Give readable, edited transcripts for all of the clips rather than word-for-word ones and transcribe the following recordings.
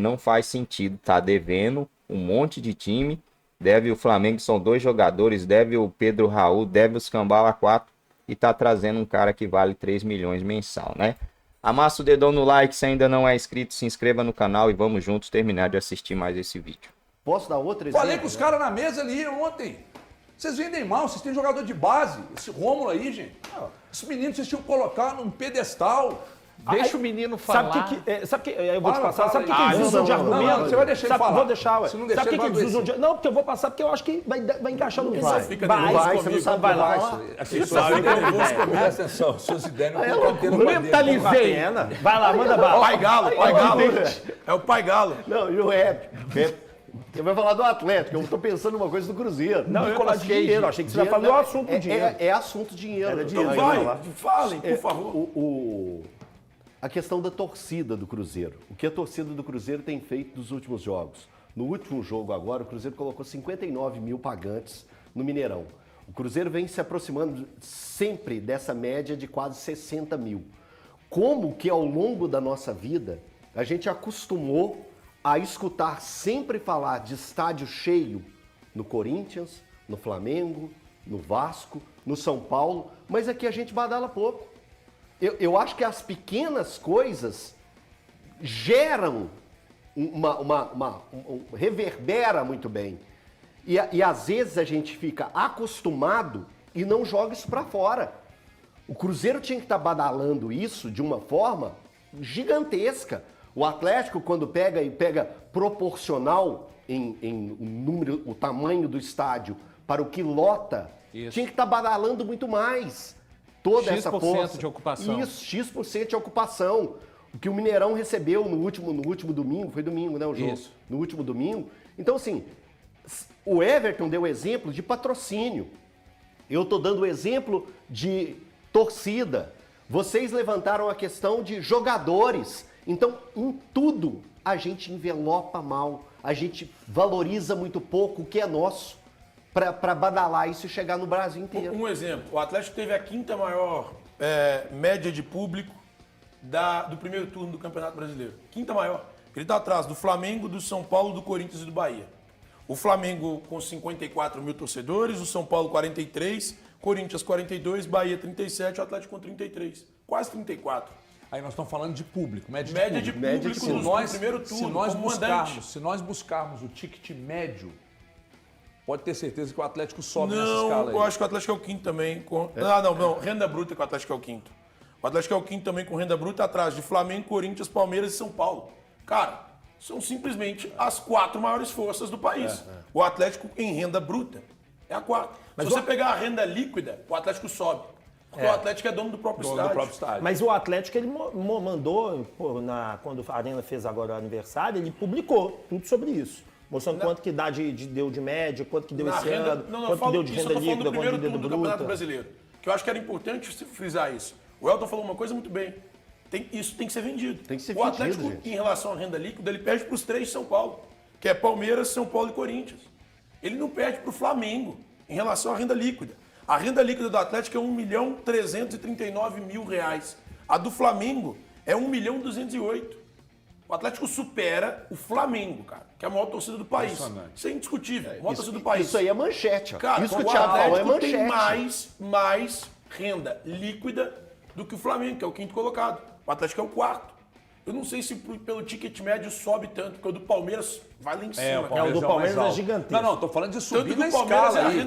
Não faz sentido, tá devendo um monte de time, deve o Flamengo, são 2 jogadores, deve o Pedro Raul, deve os Cambala 4 e tá trazendo um cara que vale 3 milhões mensal, né? Amassa o dedão no like, se ainda não é inscrito, se inscreva no canal e vamos juntos terminar de assistir mais esse vídeo. Posso dar outro exemplo? Falei com os caras na mesa ali ontem. Vocês vendem mal, vocês têm jogador de base. Esse Rômulo aí, gente. Esse menino vocês tinham que colocar num pedestal. Deixa o menino falar. Sabe que eu vou te passar? Fala Sabe o que aí. eles usam de argumento? Não, você vai deixar ele falar. Vou deixar, ué. Se não deixar, Sabe o que ele vai eles usam adoecer. de... Não, porque eu vou passar, porque eu acho que vai encaixar no Vai. Fica vai, nervoso vai, você comigo. não sabe vai vai. lá. Assim, só fica nervoso comigo. Presta atenção, suas ideias não estão batendo pra dentro. Mentalizei. Vai lá, manda bala. Pai Galo. É o Pai Galo. Não, e o Você vai falar do Atlético, eu tô pensando numa coisa do Cruzeiro. Não, eu ia falar de dinheiro, achei que você ia falar do assunto do dinheiro. É assunto dinheiro. Era dinheiro. Então falem, por favor. A questão da torcida do Cruzeiro. O que a torcida do Cruzeiro tem feito nos últimos jogos? No último jogo agora, o Cruzeiro colocou 59 mil pagantes no Mineirão. O Cruzeiro vem se aproximando sempre dessa média de quase 60 mil. Como que ao longo da nossa vida a gente acostumou a escutar sempre falar de estádio cheio no Corinthians, no Flamengo, no Vasco, no São Paulo, mas aqui a gente badala pouco. Eu acho que as pequenas coisas geram reverbera muito bem. E às vezes a gente fica acostumado e não joga isso para fora. O Cruzeiro tinha que estar badalando isso de uma forma gigantesca. O Atlético, quando pega proporcional em número, o tamanho do estádio para o que lota, tinha que estar badalando muito mais. Toda essa força de ocupação. Isso, X% de ocupação. O que o Mineirão recebeu no último domingo, foi domingo, né, o jogo? Isso. No último domingo. Então, assim, o Everton deu exemplo de patrocínio. Eu estou dando exemplo de torcida. Vocês levantaram a questão de jogadores. Então, em tudo, a gente envelopa mal. A gente valoriza muito pouco o que é nosso para badalar isso e chegar no Brasil inteiro. Um exemplo, o Atlético teve a 5ª maior média de público do primeiro turno do Campeonato Brasileiro. 5ª maior. Ele está atrás do Flamengo, do São Paulo, do Corinthians e do Bahia. O Flamengo com 54 mil torcedores, o São Paulo 43, Corinthians 42, Bahia 37, o Atlético com 33. Quase 34. Aí nós estamos falando de público, média de público. público no primeiro turno, Se nós buscarmos o ticket médio, pode ter certeza que o Atlético sobe nessa Não, escala aí. eu acho que o Atlético é o 5º também. Não, renda bruta que o Atlético é o 5º. O Atlético é o 5º também com renda bruta atrás de Flamengo, Corinthians, Palmeiras e São Paulo. Cara, são simplesmente as 4 maiores forças do país. O Atlético em renda bruta é a 4ª. Se você pegar a renda líquida, o Atlético sobe. Porque o Atlético é dono do próprio estádio. Mas o Atlético, ele mandou, quando a Arena fez agora o aniversário, ele publicou tudo sobre isso. Mostrando quanto que deu de média, quanto que deu esse ano, quanto que deu de renda líquida, quanto que deu de do Campeonato bruta. Brasileiro. Que eu acho que era importante frisar isso. O Elton falou uma coisa muito bem. Isso tem que ser vendido. Tem que ser o Atlético, vendido, gente. em relação à renda líquida, ele perde para os 3 de São Paulo, que é Palmeiras, São Paulo e Corinthians. Ele não perde para o Flamengo em relação à renda líquida. A renda líquida do Atlético é R$1.339.000. A do Flamengo é 1.208.000. O Atlético supera o Flamengo, cara, que é a maior torcida do país. Isso é indiscutível. A maior torcida do país. Isso aí é manchete. Ó. Cara, isso que o o Thiago falou é Atlético tem manchete. mais renda líquida do que o Flamengo, que é o 5º colocado. O Atlético é o 4º. Eu não sei se pelo ticket médio sobe tanto, porque o do Palmeiras vai lá em cima. O do Palmeiras é gigantesco. Não, tô falando de subir Tanto que na o Palmeiras escala é aí.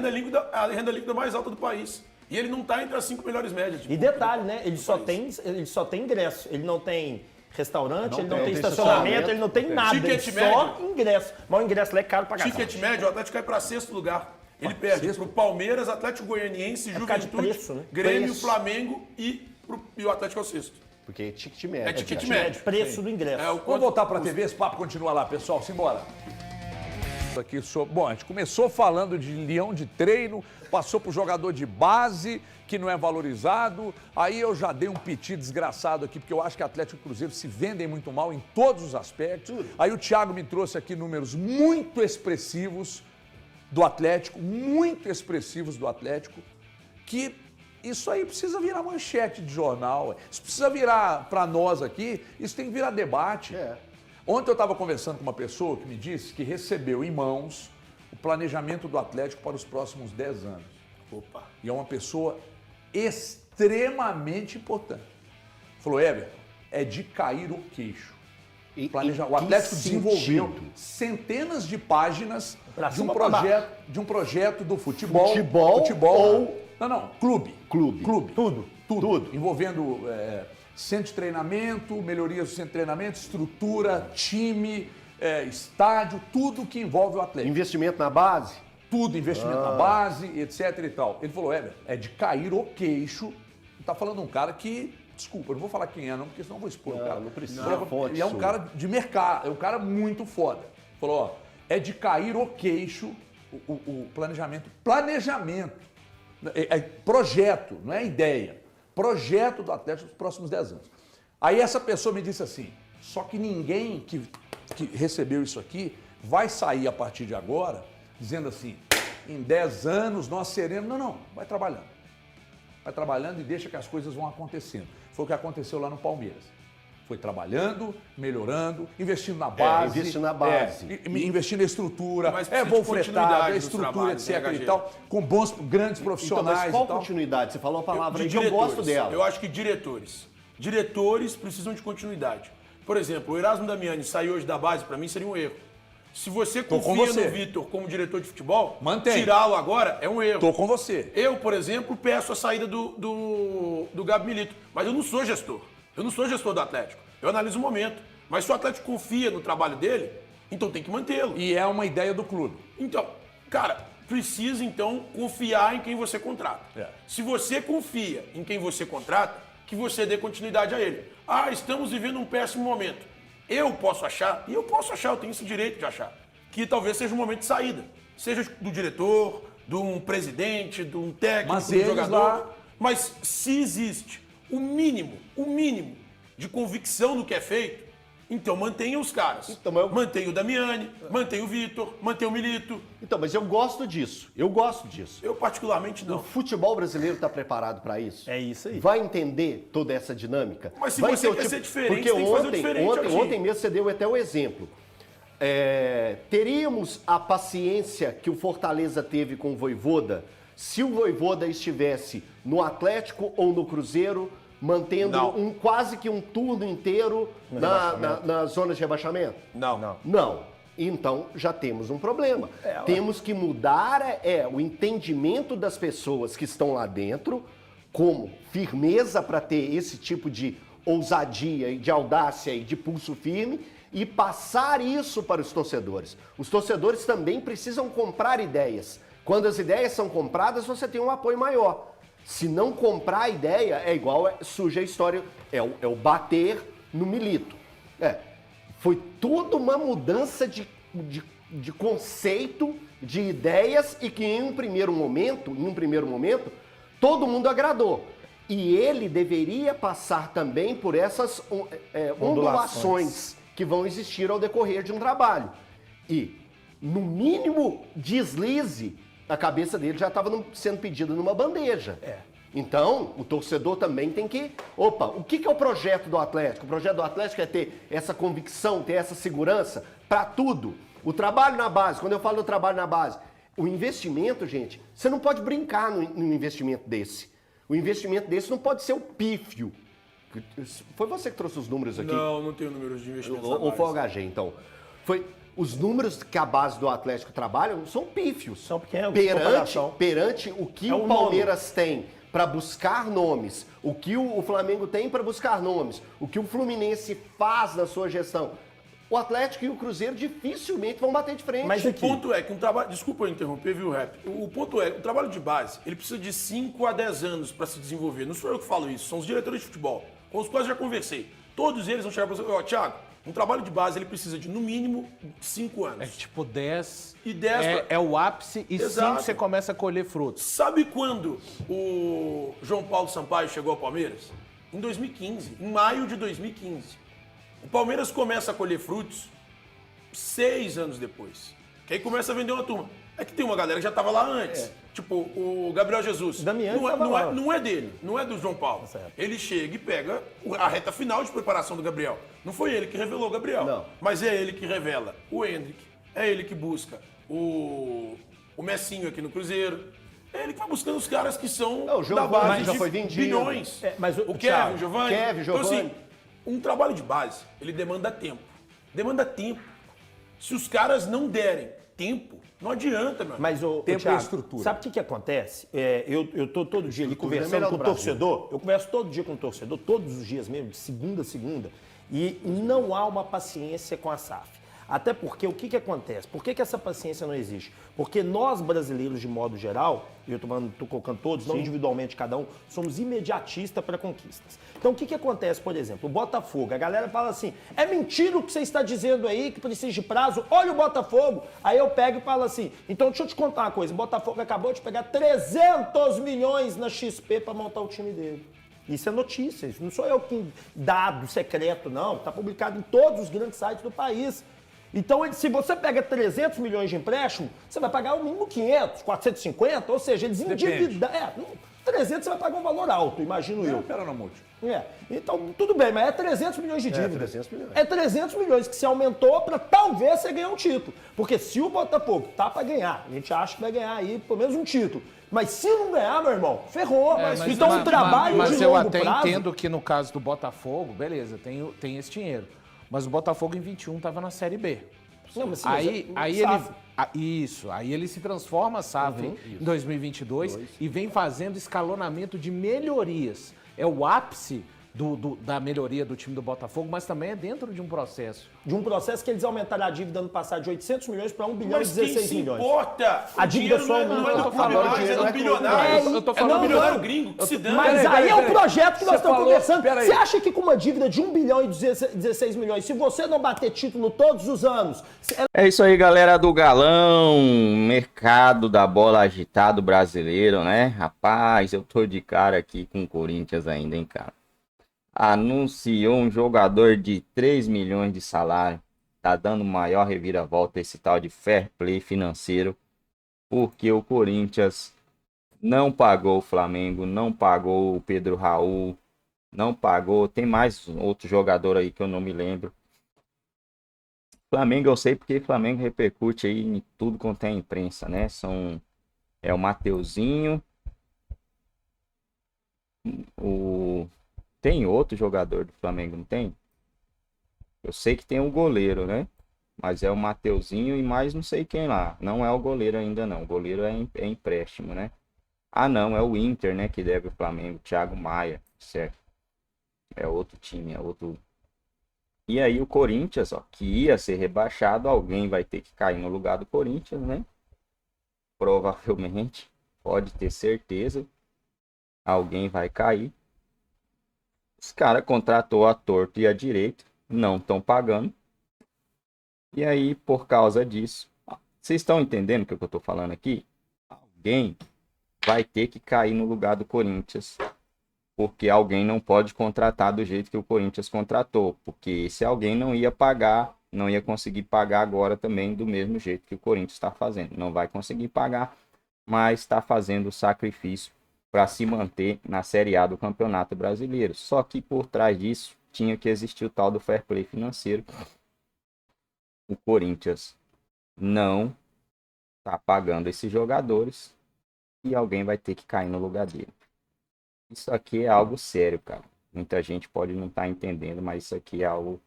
a renda líquida mais alta do país. E ele não está entre as 5 melhores médias. E detalhe, né? Ele só tem ingresso. Ele não tem restaurante, ele não tem estacionamento, ele não tem nada. Ele só ingresso. Mas o ingresso lá é caro pra caramba. Ticket médio, o Atlético cai para 6º lugar. Ele perde pro Palmeiras, Atlético Goianiense, Juventude, preço, né? Grêmio, Preço. Flamengo e o Atlético é o 6º. Porque é ticket médio. É ticket médio. Preço do ingresso. Vamos voltar para a TV, esse papo continua lá, pessoal. Simbora. Aqui bom, a gente começou falando de leão de treino, passou para o jogador de base, que não é valorizado. Aí eu já dei um piti desgraçado aqui, porque eu acho que Atlético e Cruzeiro se vendem muito mal em todos os aspectos. Aí o Thiago me trouxe aqui números muito expressivos do Atlético, que isso aí precisa virar manchete de jornal. Isso precisa virar, para nós aqui, isso tem que virar debate. Ontem eu estava conversando com uma pessoa que me disse que recebeu em mãos o planejamento do Atlético para os próximos 10 anos. Opa. E é uma pessoa extremamente importante. Falou, Everton, é de cair o queixo. O Atlético desenvolveu centenas de páginas de um projeto do futebol. Futebol. Não, clube. Tudo. Envolvendo centro de treinamento, melhorias do centro de treinamento, estrutura, time, estádio, tudo que envolve o Atlético. Investimento na base? Tudo, investimento na base, etc e tal. Ele falou, é de cair o queixo. Tá falando um cara que, desculpa, eu não vou falar quem é não, porque senão eu vou expor o cara. Não precisa. Ele é um cara de mercado, é um cara muito foda. Falou, ó, é de cair o queixo o planejamento. Planejamento. Projeto, não é ideia. Projeto do Atlético nos próximos 10 anos. Aí essa pessoa me disse assim, só que ninguém que recebeu isso aqui vai sair a partir de agora dizendo assim, em 10 anos nós seremos... Não, vai trabalhando. Vai trabalhando e deixa que as coisas vão acontecendo. Foi o que aconteceu lá no Palmeiras. Foi trabalhando, melhorando, investindo na base. Investindo na estrutura, voo fretado, estrutura, etc e tal, com bons, grandes profissionais. Então, mas qual continuidade? Você falou a palavra aí que eu gosto dela. Eu acho que diretores precisam de continuidade. Por exemplo, o Erasmo Damiani sair hoje da base, para mim, seria um erro. Se você confia no Vitor como diretor de futebol, tirá-lo agora é um erro. Tô com você. Eu, por exemplo, peço a saída do Gabi Milito, mas eu não sou gestor. Eu não sou gestor do Atlético. Eu analiso o momento. Mas se o Atlético confia no trabalho dele, então tem que mantê-lo. E é uma ideia do clube. Então, cara, precisa então confiar em quem você contrata. Se você confia em quem você contrata, que você dê continuidade a ele. Estamos vivendo um péssimo momento. Eu posso achar, eu tenho esse direito de achar, que talvez seja um momento de saída. Seja do diretor, de um presidente, de um técnico, de um jogador. Mas se existe o mínimo de convicção no que é feito, então mantenha os caras. Então, mantenha o Damiani, mantenha o Vitor, mantenha o Milito. Então, mas eu gosto disso. Eu particularmente não. O futebol brasileiro está preparado para isso? É isso aí. Vai entender toda essa dinâmica? Mas se você quer ser diferente, porque tem que fazer o diferente. Ontem mesmo você deu até o exemplo. Teríamos a paciência que o Fortaleza teve com o Vojvoda se o Vojvoda estivesse no Atlético ou no Cruzeiro, mantendo quase que um turno inteiro na zona de rebaixamento? Não. Então já temos um problema. Temos que mudar o entendimento das pessoas que estão lá dentro, como firmeza para ter esse tipo de ousadia e de audácia e de pulso firme, e passar isso para os torcedores. Os torcedores também precisam comprar ideias. Quando as ideias são compradas, você tem um apoio maior. Se não comprar a ideia, é igual, surge a história, é o bater no Milito. Foi tudo uma mudança de conceito, de ideias, e que em um primeiro momento, todo mundo agradou. E ele deveria passar também por essas ondulações que vão existir ao decorrer de um trabalho. E, no mínimo, deslize, a cabeça dele já estava sendo pedida numa bandeja. Então, o torcedor também tem que... o que é o projeto do Atlético? O projeto do Atlético é ter essa convicção, ter essa segurança para tudo. O trabalho na base, quando eu falo do trabalho na base, o investimento, gente, você não pode brincar no investimento desse. O investimento desse não pode ser o pífio. Foi você que trouxe os números aqui? Não tenho números de investimento. Ou foi o HG, então. Os números que a base do Atlético trabalha são pífios. São pequenos. Perante o que o Palmeiras tem para buscar nomes, o que o Flamengo tem para buscar nomes, o que o Fluminense faz na sua gestão. O Atlético e o Cruzeiro dificilmente vão bater de frente. Mas o ponto é que um trabalho... Desculpa eu interromper, viu, Rap? O ponto é, o trabalho de base, ele precisa de 5 a 10 anos para se desenvolver. Não sou eu que falo isso, são os diretores de futebol, com os quais já conversei. Todos eles vão chegar para você, Thiago, um trabalho de base, ele precisa de, no mínimo, 5 anos. Tipo 10. E 10 é o ápice e 5 você começa a colher frutos. Sabe quando o João Paulo Sampaio chegou ao Palmeiras? Em 2015, em maio de 2015. O Palmeiras começa a colher frutos 6 anos depois. Que aí começa a vender uma turma. É que tem uma galera que já tava lá antes. Tipo, o Gabriel Jesus. Damiani não, tava lá. não é dele, não é do João Paulo. Certo. Ele chega e pega a reta final de preparação do Gabriel. Não foi ele que revelou o Gabriel. Não. Mas é ele que revela o Hendrick. É ele que busca o Messinho aqui no Cruzeiro. É ele que vai buscando os caras que são Não, o da Giovani base já de foi vendido. bilhões. Mas o Thiago, Kevin, Giovani. Kevin, Então, Giovani. assim, um trabalho de base, ele demanda tempo. Demanda tempo. Se os caras não derem tempo, não adianta, meu. Mas o Tempo Thiago, e estrutura. sabe o que acontece? Eu tô todo dia ali Estrutura é conversando melhor com o do Brasil. torcedor. Eu converso todo dia com o torcedor, todos os dias mesmo, de segunda a segunda. E não há uma paciência com a SAF. Até porque o que acontece? Por que essa paciência não existe? Porque nós brasileiros, de modo geral, e eu tô colocando todos, não individualmente cada um, somos imediatistas para conquistas. Então o que acontece, por exemplo, o Botafogo, a galera fala assim, é mentira o que você está dizendo aí, que precisa de prazo, olha o Botafogo. Aí eu pego e falo assim, então deixa eu te contar uma coisa, o Botafogo acabou de pegar 300 milhões na XP para montar o time dele. Isso é notícia, isso não sou eu que dado secreto, não, está publicado em todos os grandes sites do país. Então, se você pega 300 milhões de empréstimo, você vai pagar o mínimo 500, 450, ou seja, eles endividaram. 300 você vai pagar um valor alto, imagino eu. Pera no multi. Então, tudo bem, mas é 300 milhões de dívida. 300 milhões. É 300 milhões que se aumentou para talvez você ganhar um título. Porque se o Botafogo tá para ganhar, a gente acha que vai ganhar aí pelo menos um título. Mas se não ganhar, meu irmão, ferrou. Então, um trabalho mas de eu longo até prazo... entendo que no caso do Botafogo, beleza, tem esse dinheiro. Mas o Botafogo em 21 estava na Série B. Não, mas sim, Aí mas ele, aí ele se transforma SAF em 2022 e vem fazendo escalonamento de melhorias. É o ápice da melhoria do time do Botafogo, mas também é dentro de um processo. De um processo que eles aumentaram a dívida ano passado de 800 milhões para 1 bilhão Mas e quem 16 se milhões. importa? A O dívida dinheiro só não é eu do tô clube falando, mais, é dinheiro do não é bilionário. Eu tô É falando do bilionário gringo que se dane. Mas aí é o projeto que nós Você estamos falou- conversando. peraí. Você acha que com uma dívida de 1 bilhão e 16 milhões, se você não bater título todos os anos, É isso aí, galera do Galão, mercado da bola agitado brasileiro, né? Rapaz, eu tô de cara aqui com o Corinthians ainda, hein, cara. Anunciou um jogador de 3 milhões de salário. Tá dando maior reviravolta esse tal de fair play financeiro. Porque o Corinthians não pagou o Flamengo, não pagou o Pedro Raul, não pagou. Tem mais outro jogador aí que eu não me lembro. Flamengo eu sei porque Flamengo repercute aí em tudo quanto é imprensa, né? É o Mateuzinho. Tem outro jogador do Flamengo, não tem? Eu sei que tem um goleiro, né? Mas é o Mateuzinho e mais não sei quem lá. Não é o goleiro ainda não. O goleiro é empréstimo, né? Ah não, é o Inter, né? Que deve o Flamengo. Thiago Maia, certo? É outro time, é outro... E aí o Corinthians, ó, que ia ser rebaixado, alguém vai ter que cair no lugar do Corinthians, né? Provavelmente, pode ter certeza, alguém vai cair. Os caras contratou a torto e a direito, não estão pagando. E aí, por causa disso, vocês estão entendendo o que eu tô falando aqui? Alguém vai ter que cair no lugar do Corinthians. Porque alguém não pode contratar do jeito que o Corinthians contratou. Porque esse alguém não ia pagar, não ia conseguir pagar agora também do mesmo jeito que o Corinthians está fazendo. Não vai conseguir pagar, mas está fazendo o sacrifício para se manter na Série A do Campeonato Brasileiro. Só que por trás disso tinha que existir o tal do fair play financeiro. O Corinthians não está pagando esses jogadores e alguém vai ter que cair no lugar dele. Isso aqui é algo sério, cara. Muita gente pode não estar entendendo, mas isso aqui é algo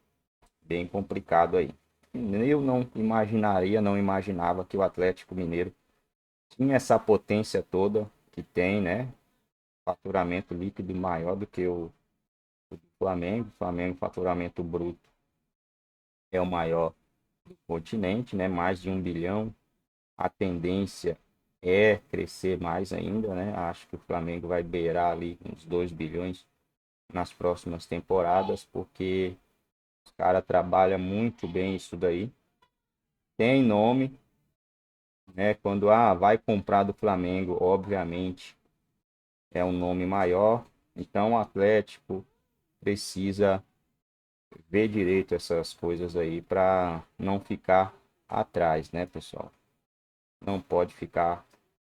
bem complicado aí. Eu não imaginava que o Atlético Mineiro tinha essa potência toda que tem, né? Faturamento líquido maior do que o do Flamengo. O Flamengo, faturamento bruto é o maior do continente, né? Mais de 1 bilhão. A tendência é crescer mais ainda, né? Acho que o Flamengo vai beirar ali uns 2 bilhões nas próximas temporadas, porque os caras trabalham muito bem isso daí. Tem nome, né? Quando vai comprar do Flamengo, obviamente é um nome maior. Então o Atlético precisa ver direito essas coisas aí para não ficar atrás, né, pessoal? Não pode ficar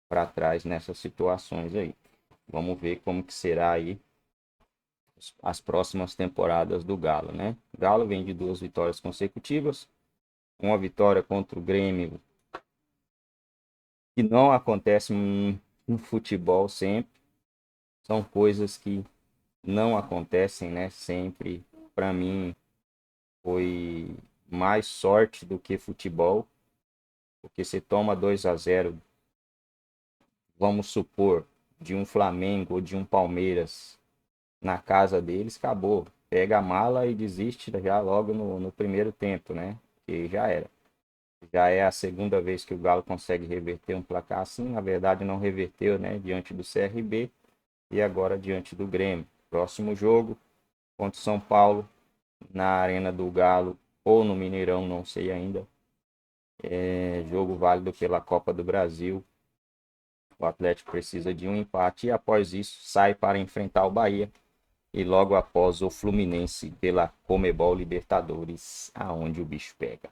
para trás nessas situações aí. Vamos ver como que será aí as próximas temporadas do Galo, né? O Galo vem de 2 vitórias consecutivas, uma vitória contra o Grêmio, que não acontece no futebol sempre. São coisas que não acontecem, né? Sempre, para mim, foi mais sorte do que futebol, porque você toma 2-0, vamos supor, de um Flamengo ou de um Palmeiras na casa deles, acabou. Pega a mala e desiste já logo no primeiro tempo, né? Que já era. Já é a segunda vez que o Galo consegue reverter um placar assim. Na verdade, não reverteu, né? Diante do CRB e agora diante do Grêmio. Próximo jogo contra o São Paulo, na Arena do Galo ou no Mineirão, não sei ainda. É jogo válido pela Copa do Brasil. O Atlético precisa de um empate e após isso sai para enfrentar o Bahia. E logo após o Fluminense pela Conmebol Libertadores, aonde o bicho pega.